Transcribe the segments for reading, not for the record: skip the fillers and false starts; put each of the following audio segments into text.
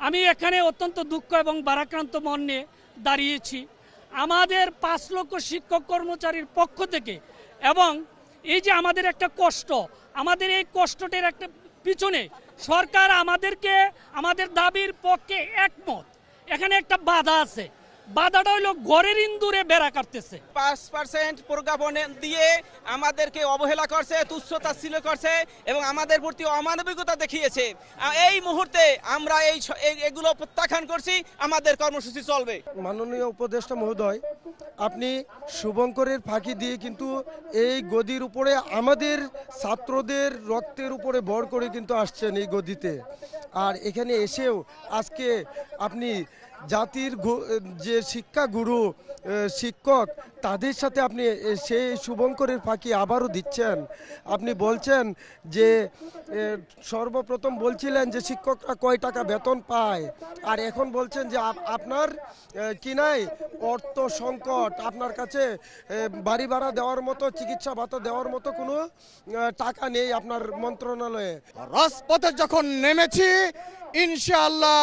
আমি এখানে অত্যন্ত দুঃখ এবং ভারাক্রান্ত মন নিয়ে দাঁড়িয়েছি। আমাদের 5 লক্ষ শিক্ষক কর্মচারীর পক্ষ থেকে এবং এই যে আমাদের একটা কষ্ট, আমাদের এই কষ্টটার একটা পিছনে সরকার আমাদেরকে আমাদের দাবির পক্ষে একমত। এখানে একটা বাধা আছে, বাধাটা হইল ঘরের ইন্দুরে বেড়া কাটতেছে। 5% প্রজ্ঞাপন দিয়ে আমাদেরকে অবহেলা করছে, তুচ্ছতাচ্ছিল্য করছে এবং আমাদের প্রতি অমানবিকতা দেখিয়েছে। এই মুহূর্তে আমরা এগুলো প্রত্যাখ্যান করছি, আমাদের কর্মসূচি চলবে। মাননীয় উপদেষ্টা মহোদয়, আপনি শুভঙ্করের ফাঁকি দিয়ে কিন্তু এই গদির উপরে আমাদের ছাত্রদের রক্তের উপরে ভর করে কিন্তু আসছেন এই গদিতে। আর এখানে এসেও আজকে আপনি জাতির যে শিক্ষা গুরু শিক্ষক তাদের সাথে আপনি সেই শুভঙ্করের ফাঁকি আবারও দিচ্ছেন। আপনি বলছেন যে সর্বপ্রথম বলছিলেন যে শিক্ষকরা কয় টাকা বেতন পায়, আর এখন বলছেন যে আপনার কিনাই অর্থ সংকট, আপনার কাছে বাড়ি ভাড়া দেওয়ার মতো, চিকিৎসা ভাতা দেওয়ার মতো কোনো টাকা নেই আপনার মন্ত্রণালয়ে। রাজপথে যখন নেমেছি ইনশাআল্লাহ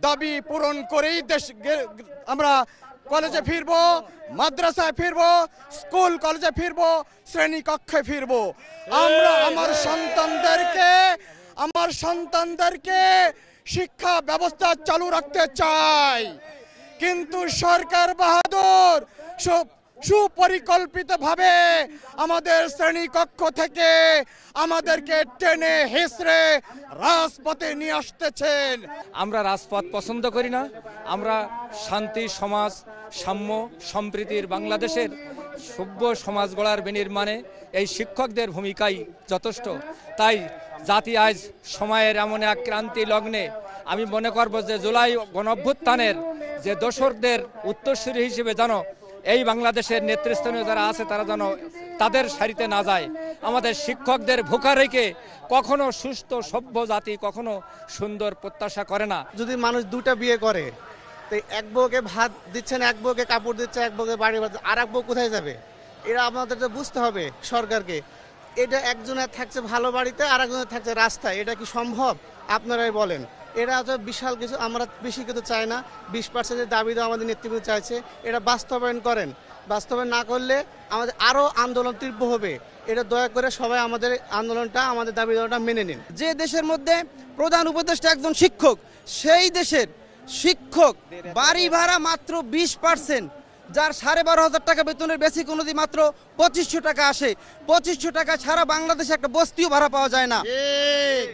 দাবি পূরণ করেই আমরা কলেজে ফিরবো, মাদ্রাসায় ফিরবো, স্কুল কলেজে ফিরবো, শ্রেণী কক্ষে ফিরবো। আমরা আমার সন্তানদেরকে শিক্ষা ব্যবস্থা চালু রাখতে চাই, কিন্তু সরকার বাহাদুর সুপরিকল্পিতভাবে আমাদের শ্রেণী কক্ষ থেকে আমাদেরকে টেনে হেসড়ে রাজপথে নিয়ে আসতেছেন। আমরা রাজপথ পছন্দ করি না। আমরা শান্তি সমাজ, সাম্য সম্প্রীতির বাংলাদেশের সভ্য সমাজ গড়ার বিনির্মাণে এই শিক্ষকদের ভূমিকাই যথেষ্ট। তাই জাতি আজ সময়ের এমন এক ক্রান্তি লগ্নে আমি মনে করব যে জুলাই গণঅভ্যুত্থানের যে দোসরদের উত্তরসূরি হিসেবে যেন এই বাংলাদেশের নেতৃস্থানীয় যারা আছে তারা যেন তাদের সারিতে না যায়। আমাদের শিক্ষকদের ভুকা রেখে কখনো সুস্থ সভ্য জাতি কখনো সুন্দর প্রত্যাশা করে না। যদি মানুষ দুটা বিয়ে করে, তো এক বউকে ভাত দিচ্ছেন, এক বউকে কাপড় দিচ্ছে, এক বউকে বাড়ি বাড়ছে, আর এক বউ কোথায় যাবে? এরা আমাদের তো বুঝতে হবে সরকারকে। এটা একজনের থাকছে ভালো বাড়িতে, আর একজনের থাকছে রাস্তায়। এটা কি সম্ভব? আপনারাই বলেন। এরা তো বিশাল কিছু, আমরা বেশি কিছু চাই না। 20% দাবি দেওয়া আমাদের নেতৃত্ব চাইছে, এটা বাস্তবায়ন করেন। বাস্তবায়ন না করলে আমাদের আরও আন্দোলন তীব্র হবে। এটা দয়া করে সবাই আমাদের আন্দোলনটা, আমাদের দাবি দেওয়াটা মেনে নিন। যে দেশের মধ্যে প্রধান উপদেষ্টা একজন শিক্ষক, সেই দেশের শিক্ষক বাড়ি ভাড়া মাত্র 20%, যার 12,500 টাকা বেতনের বেসিক অনুযায়ী মাত্র 2500 টাকা আসে। 2500 টাকা ছাড়া বাংলাদেশে একটা বস্তিও ভাড়া পাওয়া যায় না।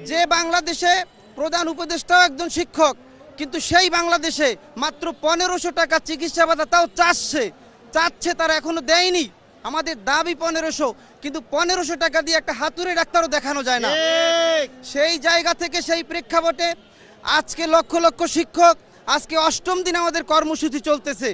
যে বাংলাদেশে প্রধান উপদেষ্টাও একজন শিক্ষক, কিন্তু সেই বাংলাদেশে মাত্র 1500 টাকা চিকিৎসা ভাতা, তাও চাচ্ছে তারা এখনো দেয়নি। আমাদের দাবি 1500, কিন্তু 1500 টাকা দিয়ে একটা হাতুড়ে ডাক্তারও দেখানো যায় না। সেই জায়গা থেকে, সেই প্রেক্ষাপটে আজকে লক্ষ লক্ষ শিক্ষক, আজকে 8ম দিন আমাদের কর্মসূচি চলতেছে।